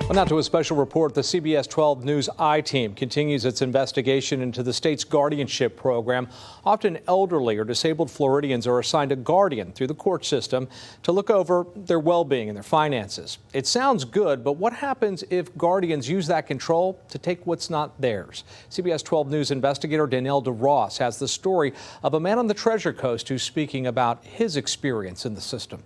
Well, now to a special report. The CBS12 News I-Team continues its investigation into the state's guardianship program. Often elderly or disabled Floridians are assigned a guardian through the court system to look over their well-being and their finances. It sounds good, but what happens if guardians use that control to take what's not theirs? CBS12 News investigator Danielle DeRoss has the story of a man on the Treasure Coast who's speaking about his experience in the system.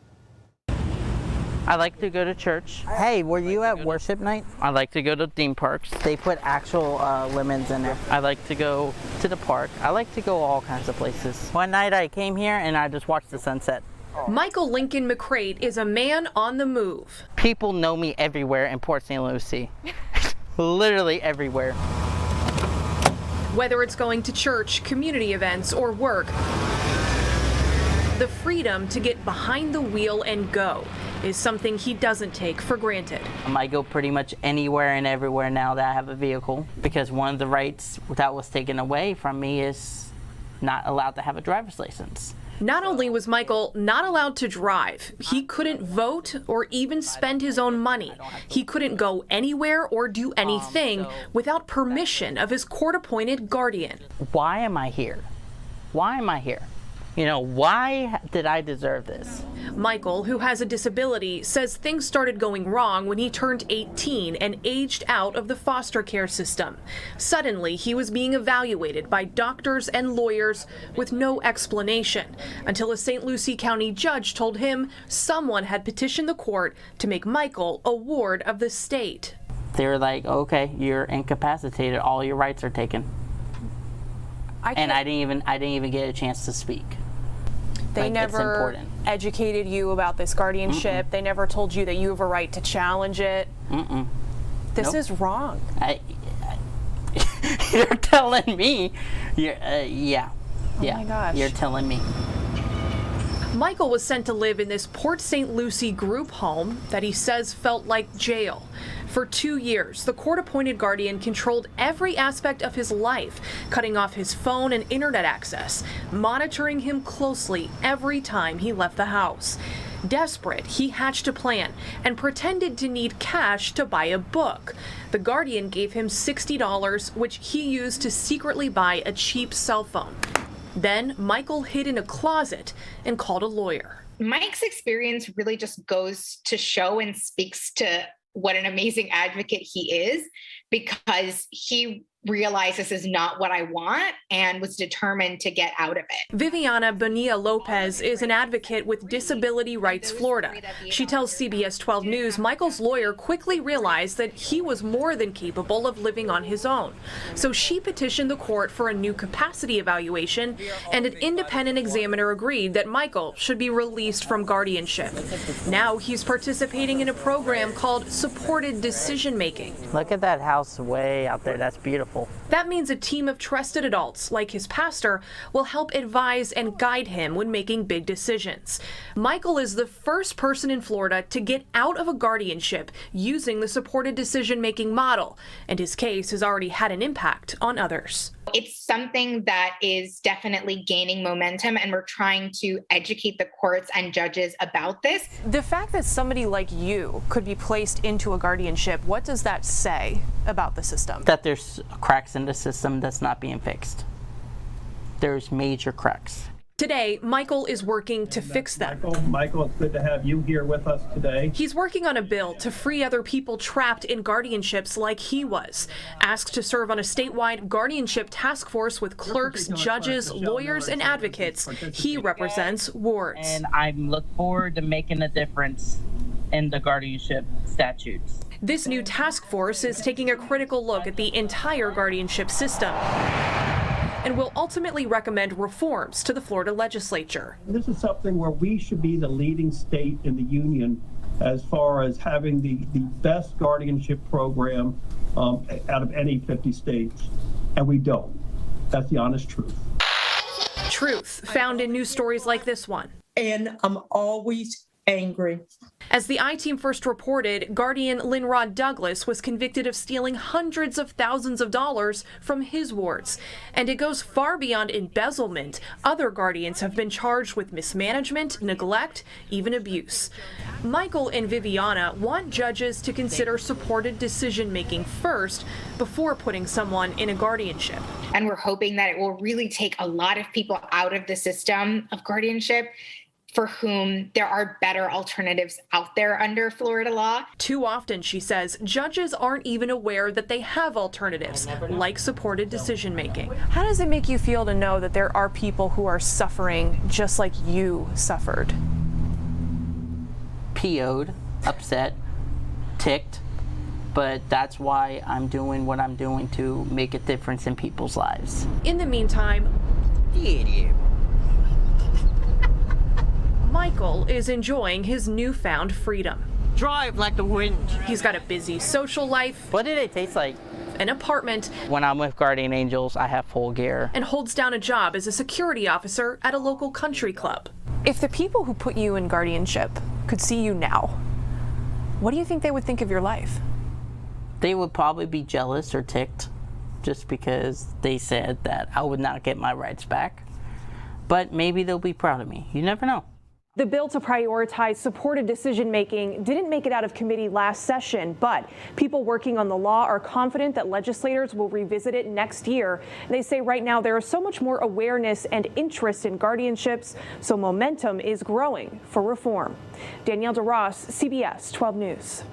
I like to go to church. Hey, were you at worship night? I like to go to theme parks. They put actual lemons in there. I like to go to the park. I like to go all kinds of places. One night I came here and I just watched the sunset. Michael Lincoln-McCreight is a man on the move. People know me everywhere in Port St. Lucie. Literally everywhere. Whether it's going to church, community events, or work, the freedom to get behind the wheel and go is something he doesn't take for granted. I go pretty much anywhere and everywhere now that I have a vehicle, because one of the rights that was taken away from me is not allowed to have a driver's license. Not only was Michael not allowed to drive, he couldn't vote or even spend his own money. He couldn't go anywhere or do anything without permission of his court-appointed guardian. Why am I here? Why am I here? You know, why did I deserve this? Michael, who has a disability, says things started going wrong when he turned 18 and aged out of the foster care system. Suddenly, he was being evaluated by doctors and lawyers with no explanation, until a St. Lucie County judge told him someone had petitioned the court to make Michael a ward of the state. They were like, okay, you're incapacitated, all your rights are taken. And I didn't even get a chance to speak. They never educated you about this guardianship. They never told you that you have a right to challenge it. This is wrong. You're telling me? Yeah. Oh my gosh. You're telling me. Michael was sent to live in this Port St. Lucie group home that he says felt like jail. For 2 years, the court-appointed guardian controlled every aspect of his life, cutting off his phone and internet access, monitoring him closely every time he left the house. Desperate, he hatched a plan and pretended to need cash to buy a book. The guardian gave him $60, which he used to secretly buy a cheap cell phone. Then Michael hid in a closet and called a lawyer. Mike's experience really just goes to show and speaks to what an amazing advocate he is, because he realized this is not what I want and was determined to get out of it. Viviana Bonilla Lopez is an advocate with Disability Rights Florida. She tells CBS12 News Michael's lawyer quickly realized that he was more than capable of living on his own. So she petitioned the court for a new capacity evaluation, and an independent examiner agreed that Michael should be released from guardianship. Now he's participating in a program called Supported Decision Making. Look at that house way out there. That's beautiful. That means a team of trusted adults, like his pastor, will help advise and guide him when making big decisions. Michael is the first person in Florida to get out of a guardianship using the supported decision-making model, and his case has already had an impact on others. It's something that is definitely gaining momentum, and we're trying to educate the courts and judges about this. The fact that somebody like you could be placed into a guardianship, what does that say about the system? That there's cracks in the system that's not being fixed. There's major cracks. Today, Michael is working to fix them. Michael, it's good to have you here with us today. He's working on a bill to free other people trapped in guardianships like he was. Asked to serve on a statewide guardianship task force with clerks, judges, lawyers, and advocates, he represents wards. And I look forward to making a difference in the guardianship statutes. This new task force is taking a critical look at the entire guardianship system and will ultimately recommend reforms to the Florida legislature. This is something where we should be the leading state in the union as far as having the best guardianship program out of any 50 states, and we don't. That's the honest truth. Truth found in news stories like this one. And I'm always angry. As the I-Team first reported, guardian Lynrod Douglas was convicted of stealing hundreds of thousands of dollars from his wards. And it goes far beyond embezzlement. Other guardians have been charged with mismanagement, neglect, even abuse. Michael and Viviana want judges to consider supported decision-making first before putting someone in a guardianship. And we're hoping that it will really take a lot of people out of the system of guardianship for whom there are better alternatives out there under Florida law. Too often, she says, judges aren't even aware that they have alternatives, like supported decision-making. How does it make you feel to know that there are people who are suffering just like you suffered? PO'd, upset, ticked, but that's why I'm doing what I'm doing to make a difference in people's lives. In the meantime, Michael is enjoying his newfound freedom. Drive like the wind. He's got a busy social life, What did it taste like? an apartment, When I'm with Guardian Angels, I have full gear. and holds down a job as a security officer at a local country club. If the people who put you in guardianship could see you now, what do you think they would think of your life? They would probably be jealous or ticked just because they said that I would not get my rights back. But maybe they'll be proud of me. You never know. The bill to prioritize supported decision-making didn't make it out of committee last session, but people working on the law are confident that legislators will revisit it next year. They say right now there is so much more awareness and interest in guardianships, so momentum is growing for reform. Danielle DeRoss, CBS 12 News.